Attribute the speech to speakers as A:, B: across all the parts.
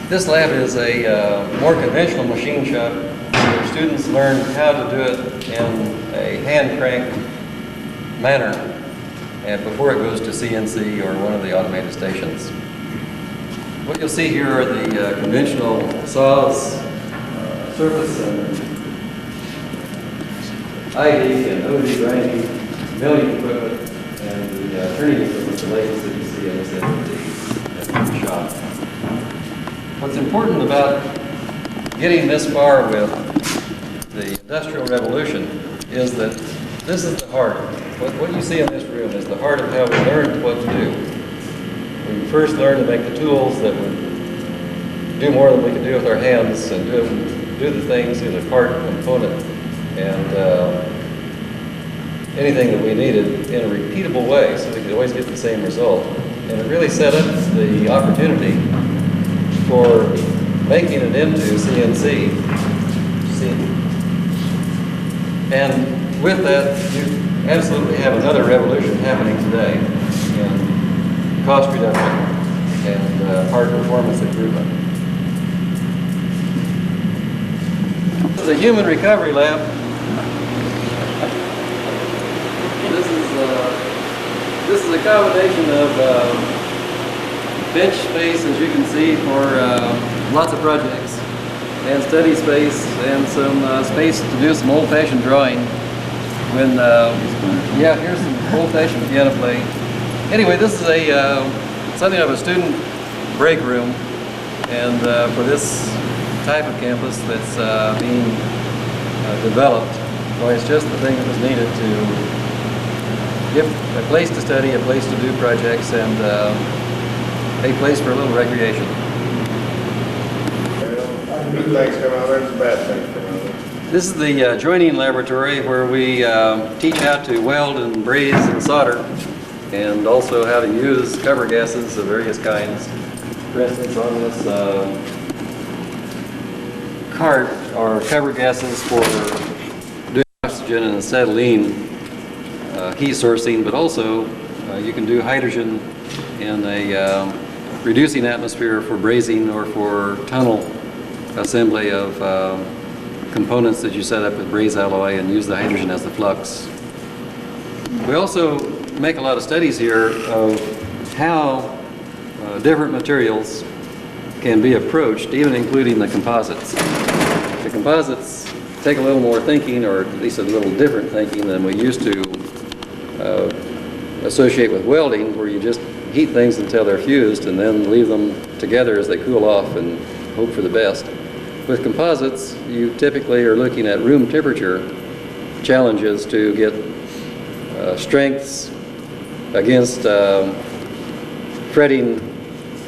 A: This lab is a more conventional machine shop where students learn how to do it in a hand crank manner and before it goes to CNC or one of the automated stations. What you'll see here are the conventional saws, surface and ID and OD grinding, milling equipment, and the turning equipment, the lathes that you see in this end of the shop. What's important about getting this far with the Industrial Revolution is that this is the heart. What you see in this room is the heart of how we learned what to do. We first learned to make the tools that would do more than we could do with our hands and do the things in a part component and anything that we needed in a repeatable way so we could always get the same result. And it really set up the opportunity for making it into CNC. And with that, you absolutely have another revolution happening today in cost reduction and part performance improvement. This is a human recovery lab. This is a combination of bench space, as you can see, for lots of projects, and study space, and some space to do some old-fashioned drawing. When yeah, here's some old-fashioned piano playing. Anyway, this is something of a student break room, and for this type of campus that's being developed, well, it's just the thing that was needed to give a place to study, a place to do projects, and a place for a little recreation.
B: Good things come out of it, and bad things come out of it.
A: This is the joining laboratory where we teach how to weld and braze and solder, and also how to use cover gases of various kinds. For instance, on this cart are cover gases for doing oxygen and acetylene heat sourcing, but also you can do hydrogen in a reducing atmosphere for brazing or for tunnel assembly of components that you set up with braze alloy and use the hydrogen as the flux. We also make a lot of studies here of how different materials can be approached, even including the composites. The composites take a little more thinking, or at least a little different thinking than we used to associate with welding, where you just heat things until they're fused and then leave them together as they cool off and hope for the best. With composites, you typically are looking at room temperature challenges to get strengths against fretting,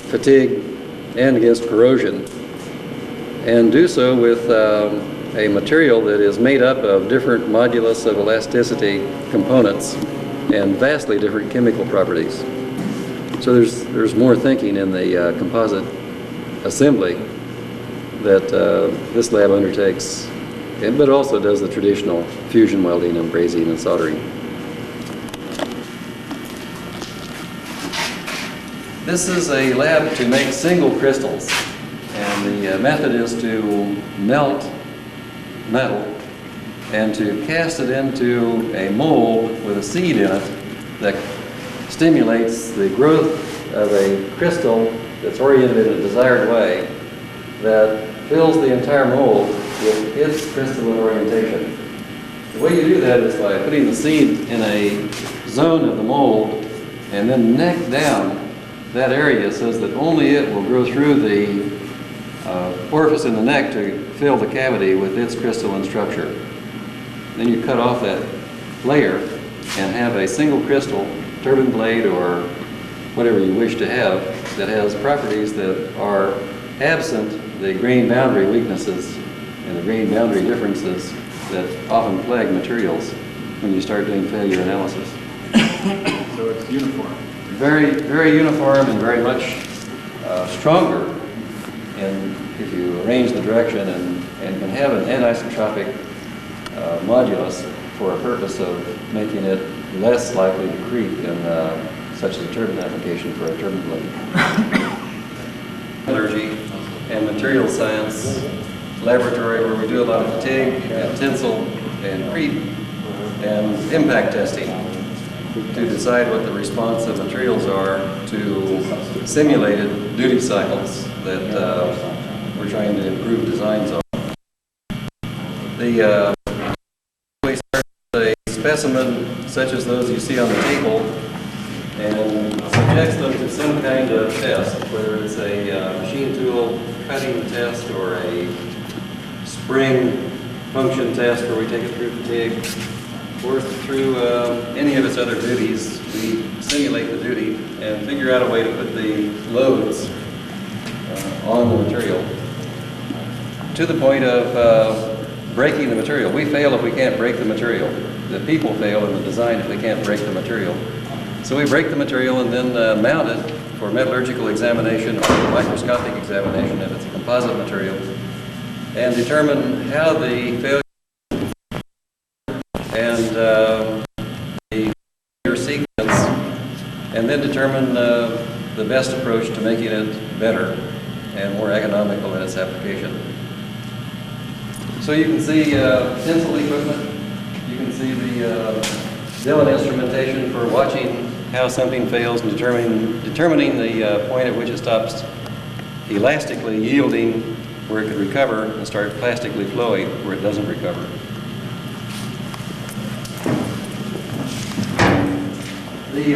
A: fatigue, and against corrosion, and do so with a material that is made up of different modulus of elasticity components and vastly different chemical properties. So there's more thinking in the composite assembly that this lab undertakes, but also does the traditional fusion welding and brazing and soldering. This is a lab to make single crystals, and the method is to melt metal and to cast it into a mold with a seed in it that stimulates the growth of a crystal that's oriented in a desired way that fills the entire mold with its crystalline orientation. The way you do that is by putting the seed in a zone of the mold and then neck down that area so that only it will grow through the orifice in the neck to fill the cavity with its crystalline structure. Then you cut off that layer and have a single crystal, turbine blade or whatever you wish to have, that has properties that are absent the grain boundary weaknesses and the grain boundary differences that often plague materials when you start doing failure analysis.
B: So it's uniform.
A: Very, very uniform and very much stronger. And if you arrange the direction and can have an anisotropic modulus for a purpose of making it less likely to creep in such as a turbine application for a turbine blade. Metallurgy and material science laboratory where we do a lot of TIG and tensile and creep and impact testing to decide what the response of materials are to simulated duty cycles that we're trying to improve designs on. We start with a specimen such as those you see on the table and subjects them to some kind of test, whether it's a machine tool cutting test or a spring function test where we take it through fatigue, or through any of its other duties. We simulate the duty and figure out a way to put the loads on the material to the point of breaking the material. We fail if we can't break the material. The people fail in the design if they can't break the material. So we break the material and then mount it for metallurgical examination or microscopic examination if it's a composite material, and determine how the failure and the failure sequence, and then determine the best approach to making it better and more economical in its application. So you can see tensile equipment. You can see the Dillon instrumentation for watching how something fails and determining the point at which it stops elastically yielding where it could recover and start plastically flowing where it doesn't recover. The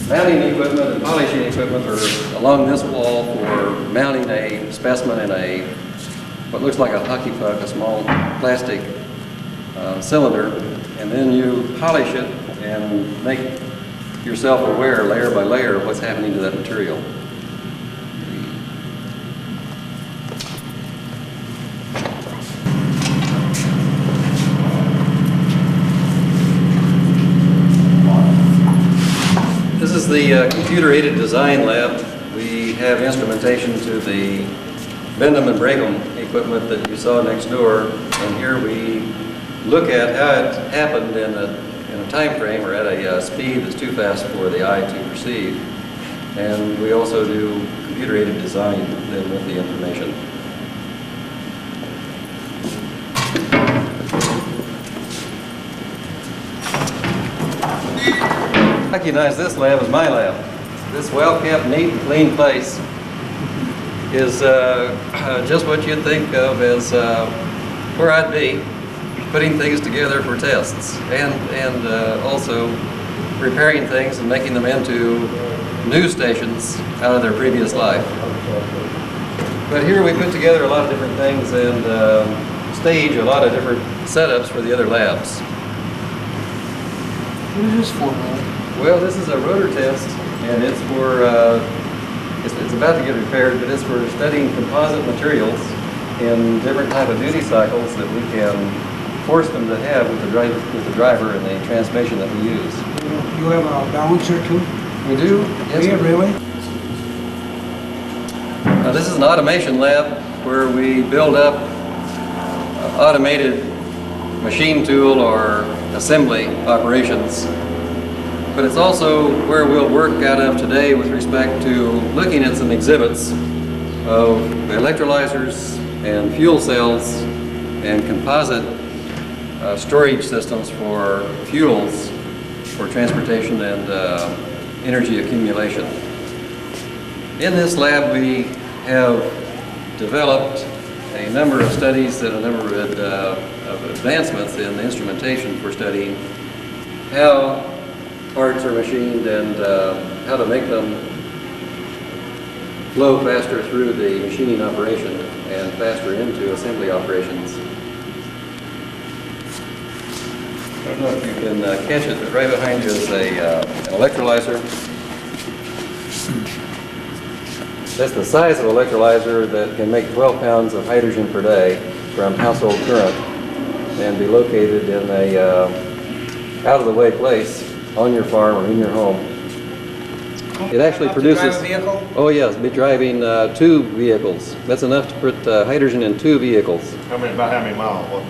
A: mounting equipment and polishing equipment are along this wall for mounting a specimen in a what looks like a hockey puck, a small plastic cylinder, and then you polish it and make yourself aware layer by layer of what's happening to that material. This is the computer-aided design lab. We have instrumentation to the Bendham and Brigham equipment that you saw next door, and here we look at how it happened in a time frame or at a speed that's too fast for the eye to perceive. And we also do computer-aided design then with the information. I recognize this lab as my lab. This well-kept, neat, and clean place is just what you'd think of as where I'd be, putting things together for tests and also repairing things and making them into news stations out of their previous life. But here we put together a lot of different things and stage a lot of different setups for the other labs.
C: What is this for?
A: Well, this is a rotor test, and it's for, it's about to get repaired, but it's for studying composite materials in different type of duty cycles that we can force them to have with the driver and the transmission that we use.
C: You have a balancer too?
A: We do? Yes.
C: Yeah, really?
A: This is an automation lab where we build up automated machine tool or assembly operations. But it's also where we'll work out of today with respect to looking at some exhibits of electrolyzers and fuel cells and composite storage systems for fuels for transportation and energy accumulation. In this lab we have developed a number of studies and a number of advancements in the instrumentation for studying how parts are machined and how to make them flow faster through the machining operation and faster into assembly operations. I don't know if you can catch it, but right behind you is an electrolyzer. That's the size of an electrolyzer that can make 12 pounds of hydrogen per day from household current and be located in a out-of-the-way place on your farm or in your home. It actually produces...
C: To drive a vehicle?
A: Oh yes, be driving 2 vehicles. That's enough to put hydrogen in 2 vehicles.
B: About how many miles? What?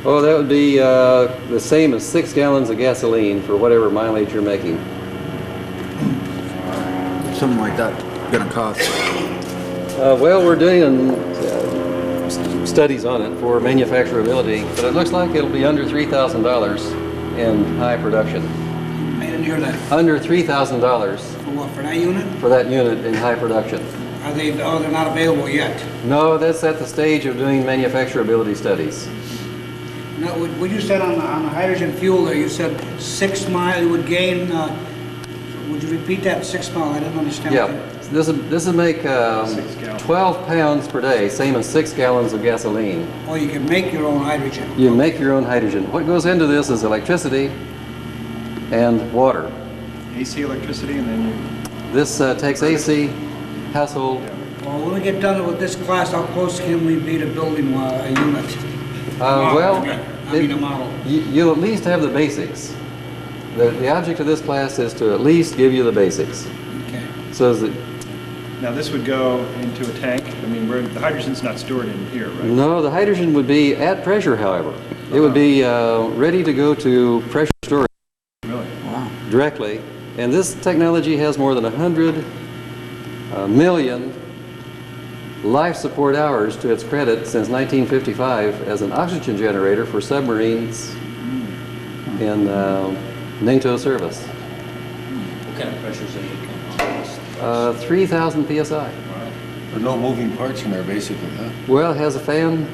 A: Oh, that would be the same as 6 gallons of gasoline for whatever mileage you're making.
D: Something like that gonna cost?
A: Well, we're doing studies on it for manufacturability, but it looks like it'll be under $3,000 in high production.
C: I didn't hear that.
A: Under $3,000
C: For what, for that unit?
A: for that unit in high production.
C: Are they, oh, they're not available yet?
A: No, that's at the stage of doing manufacturability studies.
C: No, what you said on the hydrogen fuel there, you said 6 mile, it would gain, would you repeat that, 6 mile? I didn't understand.
A: Yeah,
C: that.
A: this would make 12 pounds per day, same as 6 gallons of gasoline.
C: Oh, you can make your own hydrogen.
A: You make your own hydrogen. What goes into this is electricity and water.
D: AC electricity, and then you.
A: This takes AC, household.
C: Well, when we get done with this class, how close can we be to building a unit?
A: Well,
C: I mean a model.
A: you'll at least have the basics. The object of this class is to at least give you the basics.
C: Okay.
A: So that,
D: Now this would go into a tank. I mean, the hydrogen's not stored in here, right?
A: no, the hydrogen would be at pressure, however. It would be ready to go to pressure storage
D: Really?
A: directly. And this technology has more than 100 million life support hours to its credit since 1955 as an oxygen generator for submarines in NATO service.
E: What kind of pressures are you on this?
A: 3,000 psi.
F: There are no moving parts in there, basically, huh?
A: Well, it has a fan,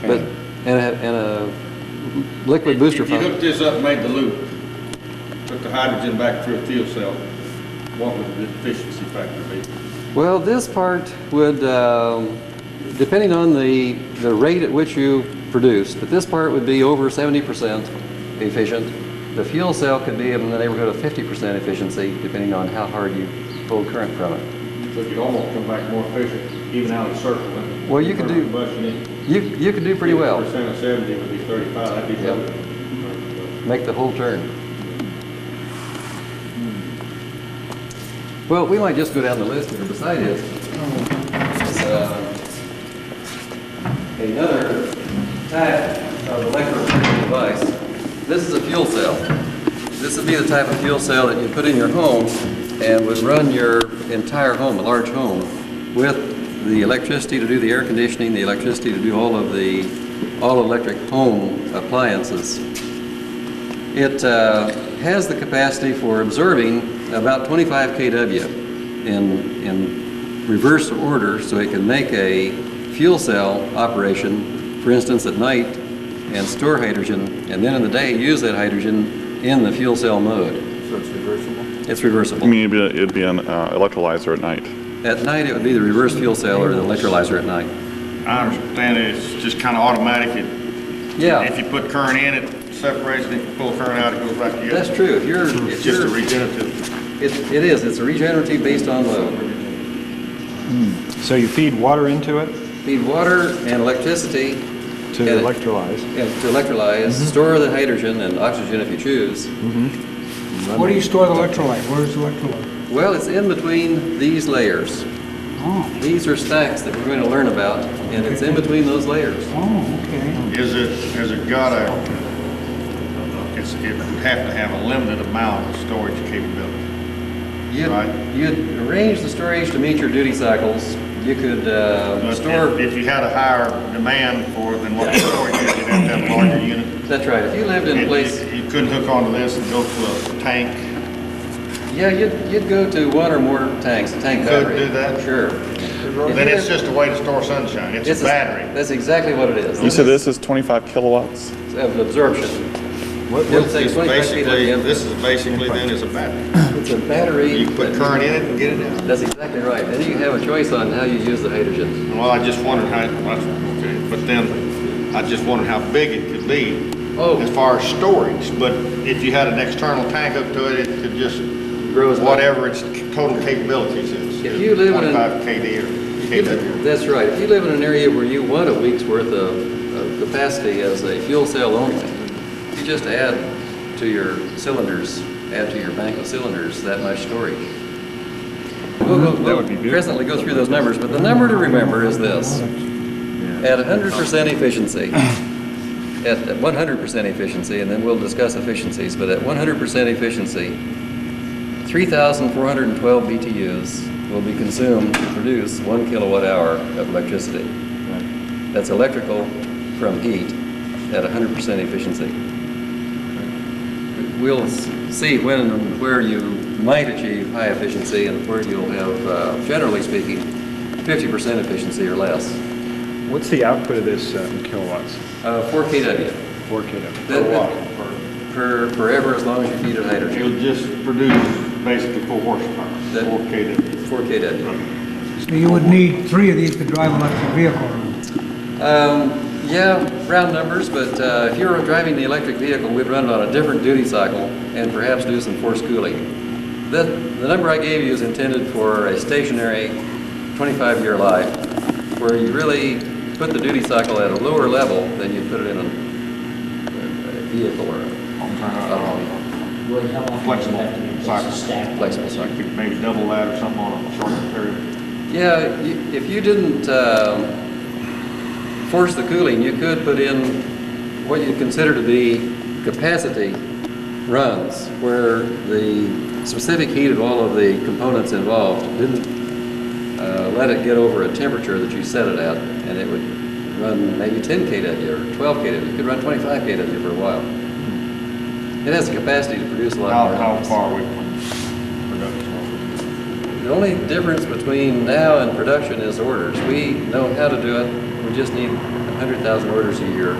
A: but and a liquid booster
B: If you
A: pump.
B: hooked this up and made the loop, took the hydrogen back through a fuel cell, what would the efficiency factor be?
A: Well, this part would, depending on the rate at which you produce, but this part would be over 70% efficient. The fuel cell could be in the neighborhood of 50% efficiency, depending on how hard you pull current from it.
B: So you'd almost come back more efficient, even out of the circle.
A: Well, you could do-
B: Combustion in.
A: You could do pretty well,
B: 50% of 70 would be 35, that'd be
A: Yeah.
B: better.
A: make the whole turn. Well, we might just go down the list here. Beside it is another type of electrical device. This is a fuel cell. This would be the type of fuel cell that you put in your home and would run your entire home, a large home, with the electricity to do the air conditioning, the electricity to do all of the all-electric home appliances. It has the capacity for absorbing about 25 kW in reverse order, so it can make a fuel cell operation, for instance, at night, and store hydrogen, and then in the day use that hydrogen in the fuel cell mode.
F: So it's reversible?
A: It's reversible.
G: I mean, it'd be an electrolyzer at night.
A: At night, it would be the reverse fuel cell or the electrolyzer at night.
B: I understand it's just kind of automatic.
A: Yeah,
B: If you put current in, it separates, and if you pull current out, it goes back together.
A: that's true.
B: It's just a regenerative.
A: It is. It's a regenerative based on load.
D: So you feed water into it
A: Feed water and electricity
D: to
A: And it-
D: electrolyze.
A: and to electrolyze, store the hydrogen and oxygen if you choose.
C: Where do you store the electrolyte? Where's the electrolyte?
A: Well, it's in between these layers.
C: Oh,
A: These are stacks that we're going to learn about, and it's in between those layers.
C: oh, okay.
B: Has it got it would have to have a limited amount of storage capability. Right.
A: You'd arrange the storage to meet your duty cycles. You could
B: But
A: store,
B: if you had a higher demand for than what the storage is, you'd have to have a larger unit.
A: that's right, if you lived in a place,
B: You couldn't hook onto this and go to a tank.
A: yeah, you'd go to one or more tanks, a tank
B: You could
A: battery.
B: do that?
A: Sure.
B: Then it's just a way to store sunshine. It's a battery.
A: That's exactly what it is.
G: You said this is 25 kilowatts?
A: Of absorption. It'll take
B: It's
A: 25 feet of the
B: this is basically then is a battery.
A: It's a battery.
B: You put current in it and get it out.
A: That's exactly right. Then you have a choice on how you use the hydrogen.
B: Well, I just wondered how, okay, but then I just wondered how big it could be
A: Oh.
B: as far as storage. But if you had an external tank hooked to it, it could just,
A: Grows
B: whatever its total capabilities is.
A: If you live in a-
B: 25 KD or KW.
A: That's right. If you live in an area where you want a week's worth of capacity as a fuel cell only, you just add to your cylinders, add to your bank of cylinders that much storage. We'll presently go through those numbers, but the number to remember is this. At 100% efficiency, at 100% efficiency, and then we'll discuss efficiencies, but at 100% efficiency, 3,412 BTUs will be consumed to produce 1 kilowatt hour of electricity. That's electrical from heat at 100% efficiency. We'll see when and where you might achieve high efficiency and where you'll have, generally speaking, 50% efficiency or less.
D: What's the output of this in kilowatts?
A: 4 kW.
D: 4 kW.
A: That-
B: For what?
A: Forever, as long as you feed it hydrogen.
B: It'll just produce basically 4 horsepower,
A: That-
B: 4 kW.
A: 4 kW.
C: So you would need 3 of these to drive an electric vehicle around.
A: Yeah, round numbers, but if you were driving the electric vehicle, we'd run it on a different duty cycle and perhaps do some forced cooling. The number I gave you is intended for a stationary 25-year life, where you really put the duty cycle at a lower level than you put it in a vehicle or automobile.
E: Roy, how often do you have to replace a stack?
A: Flexible cycle.
B: You could maybe double that or something on a shorter period.
A: Yeah, if you didn't force the cooling, you could put in what you consider to be capacity runs, where the specific heat of all of the components involved didn't let it get over a temperature that you set it at, and it would run maybe 10 kW or 12 kW. It could run 25 kW for a while. It has the capacity to produce a lot more.
B: How
A: energy.
B: far away from production?
A: The only difference between now and production is orders. We know how to do it. We just need 100,000 orders a year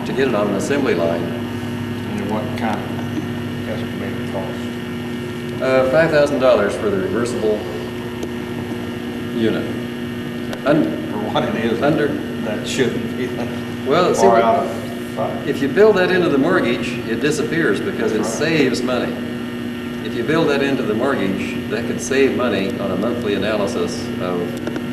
A: to get it on an assembly line.
B: And what kind of estimated cost?
A: $5,000 for the reversible unit.
B: For what it is,
A: Under.
B: that shouldn't be
A: Well, see,
B: far out of sight.
A: if you build that into the mortgage, it disappears because it
B: That's right.
A: saves money. If you build that into the mortgage, that could save money on a monthly analysis of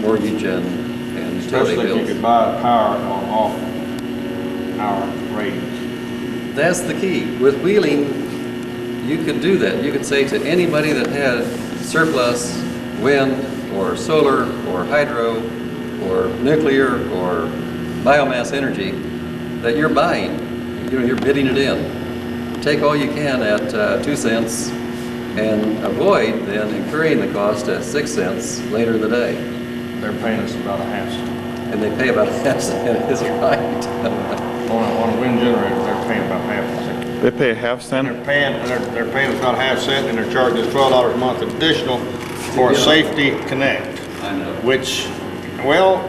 A: mortgage and utility
B: Especially if you
A: bills.
B: could buy power on off-hour ratings.
A: That's the key. With wheeling, you could do that. You could say to anybody that had surplus wind or solar or hydro or nuclear or biomass energy that you're buying, you're bidding it in. Take all you can at 2 cents and avoid then incurring the cost at 6 cents later in the day.
B: They're paying us about a half cent.
A: And they pay about half cent, is right.
B: On a wind generator, they're paying about half a cent.
G: They pay a half
B: And
G: cent?
B: they're paying us about a half cent, and they're charging us $12 a month additional for a safety connect.
A: I know.
B: Which, well,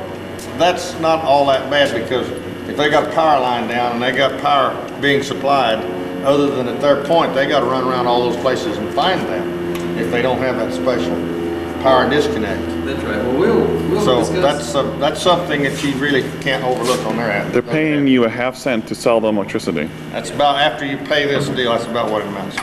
B: that's not all that bad, because if they got a power line down and they got power being supplied, other than at their point, they gotta run around all those places and find them if they don't have that special power disconnect.
A: That's right. Well, we'll
B: So
A: discuss.
B: that's something that you really can't overlook on their end.
G: They're paying you a half cent to sell them electricity.
B: That's about, after you pay this deal, that's about what it amounts to.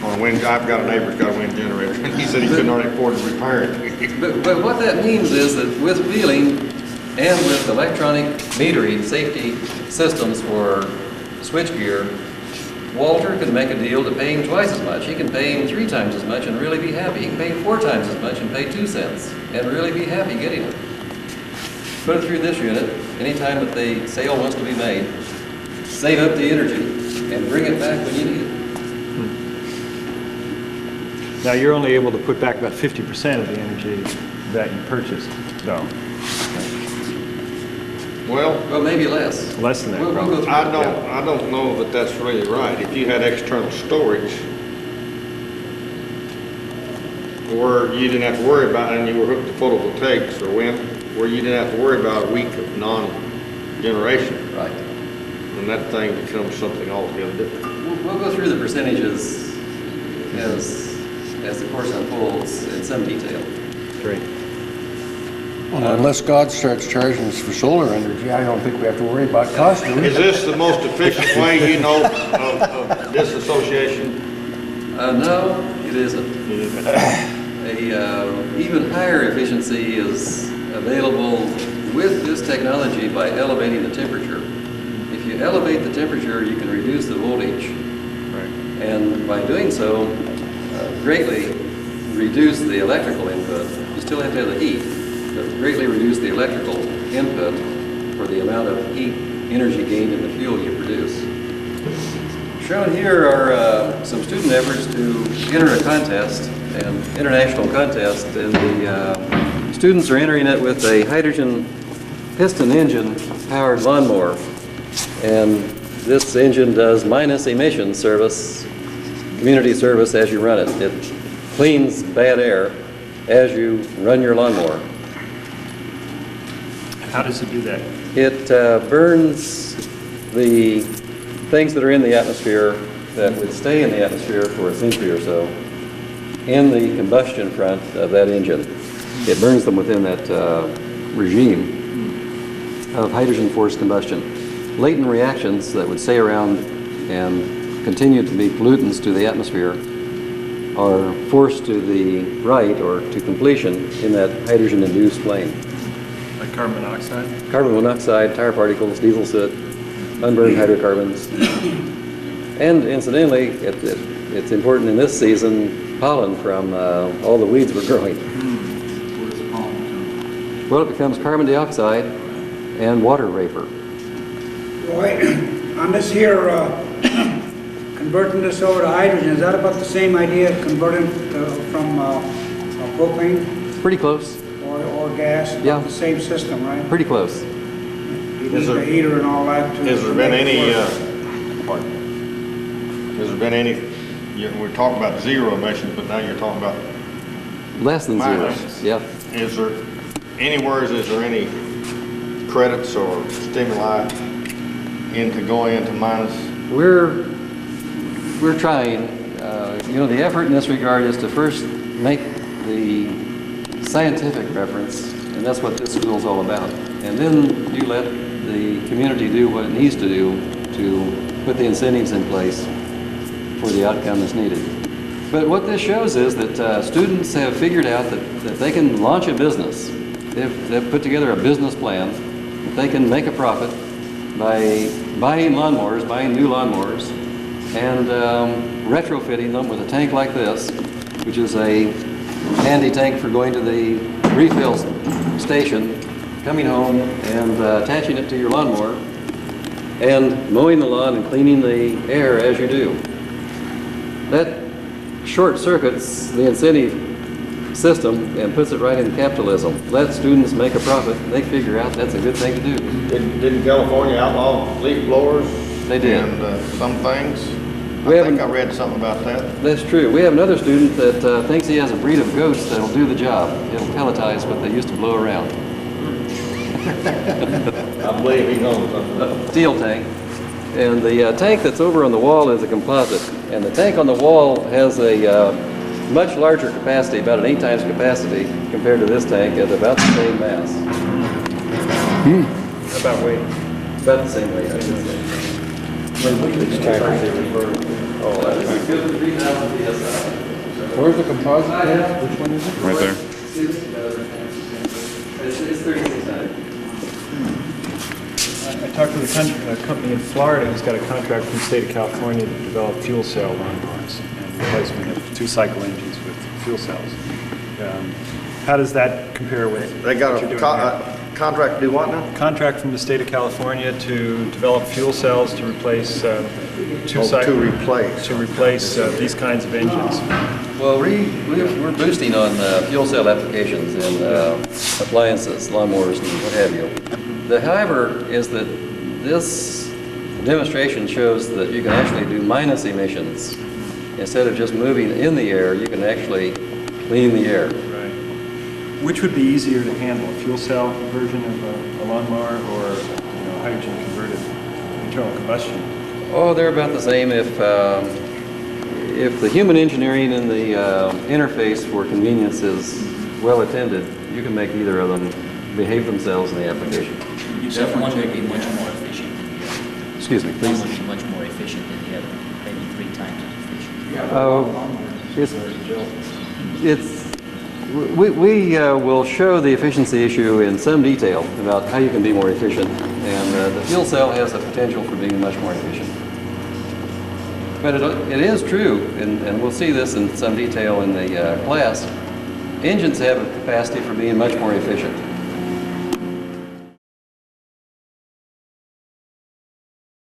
B: On a wind, I've got a neighbor who's got a wind generator, and he said he couldn't already afford to repair it.
A: But what that means is that with wheeling and with electronic metering safety systems for switchgear, Walter could make a deal to pay him twice as much. He can pay him 3 times as much and really be happy. He can pay him 4 times as much and pay 2 cents and really be happy getting it. Put it through this unit, anytime that the sale wants to be made, save up the energy and bring it back when you need it.
D: Now, you're only able to put back about 50% of the energy that you purchased, though.
A: Well, maybe less.
D: Less than that,
A: We'll go
D: probably.
A: through
B: I
A: it.
B: don't know that that's really right. If you had external storage, where you didn't have to worry about, and you were hooked to photovoltaics or wind, where you didn't have to worry about a week of non-generation,
A: Right.
B: then that thing becomes something altogether different.
A: We'll go through the percentages as the course unfolds in some detail.
D: Great.
F: Well, unless God starts charging us for solar energy, I don't think we have to worry about cost, do we?
B: Is this the most efficient way you know of disassociation?
A: No, it isn't. Even higher efficiency is available with this technology by elevating the temperature. If you elevate the temperature, you can reduce the voltage.
D: Right.
A: And by doing so, greatly reduce the electrical input. You still have to have the heat, but greatly reduce the electrical input for the amount of heat energy gained in the fuel you produce. Shown here are some student efforts to enter a contest, an international contest, and the students are entering it with a hydrogen piston engine powered lawnmower. And this engine does minus emission service, community service as you run it. It cleans bad air as you run your lawnmower.
D: How does it do that?
A: It burns the things that are in the atmosphere that would stay in the atmosphere for a century or so in the combustion front of that engine. It burns them within that regime of hydrogen forced combustion. Latent reactions that would stay around and continue to be pollutants to the atmosphere are forced to the right or to completion in that hydrogen-induced flame.
D: Like carbon monoxide?
A: Carbon monoxide, tire particles, diesel soot, unburned hydrocarbons. And incidentally, it's important in this season, pollen from all the weeds we're growing.
H: Where does the pollen come?
A: Well, it becomes carbon dioxide and water vapor.
C: Roy, on this here, converting this over to hydrogen, is that about the same idea, converting from propane
A: Pretty close,
C: or gas? About
A: Yeah.
C: the same system, right?
A: pretty close.
C: You need the heater and all that to...
B: Has there been
C: make it
B: any,
C: work.
B: pardon? Has there been any, we're talking about zero emissions, but now you're talking about,
A: Less than zero.
B: Minus.
A: Yeah.
B: is there any credits or stimuli into going into minus?
A: We're trying. The effort in this regard is to first make the scientific reference, and that's what this school's all about. And then you let the community do what it needs to do to put the incentives in place for the outcome that's needed. But what this shows is that students have figured out that they can launch a business. They've put together a business plan that they can make a profit by buying lawnmowers, buying new lawnmowers, and retrofitting them with a tank like this, which is a handy tank for going to the refill station, coming home and attaching it to your lawnmower, and mowing the lawn and cleaning the air as you do. That short circuits the incentive system and puts it right in capitalism. Let students make a profit. They figure out that's a good thing to do.
B: Didn't California outlaw leaf blowers?
A: They did.
B: And some things?
A: We
B: I think
A: haven't-
B: I read something about that.
A: That's true. We have another student that thinks he has a breed of ghosts that'll do the job. It'll pelletize what they used to blow around.
B: I believe he knows something.
A: Steel tank. And the tank that's over on the wall is a composite. And the tank on the wall has a much larger capacity, about an 8 times capacity, compared to this tank at about the same mass.
D: How about weight?
A: About the same weight, I should say. Oh, that's good for 3,000 PSI.
F: Where's the composite tank? Which one is it?
G: Right there.
A: It's 3,600.
D: I talked with a company in Florida who's got a contract from the state of California to develop fuel cell lawnmowers and replacement of 2-cycle engines with fuel cells. How does that compare with
B: They got
D: what you're
B: a
D: doing here?
B: contract to do what now?
D: Contract from the state of California to develop fuel cells to replace two-cycle...
B: To replace.
D: these kinds of engines.
A: Well, we're boosting on fuel cell applications in appliances, lawnmowers, and what have you. However, is that this demonstration shows that you can actually do minus emissions. Instead of just moving in the air, you can actually clean the air.
D: Right. Which would be easier to handle, a fuel cell version of a lawnmower or hydrogen converted internal combustion?
A: Oh, they're about the same. If the human engineering and the interface for convenience is well attended, you can make either of them behave themselves in the application.
E: You said one would be much more efficient than the other.
A: Excuse me,
E: One
A: please.
E: would be much more efficient than the other, maybe 3 times as efficient.
A: We will show the efficiency issue in some detail about how you can be more efficient, and the fuel cell has the potential for being much more efficient. But it is true, and we'll see this in some detail in the class, engines have a capacity for being much more efficient.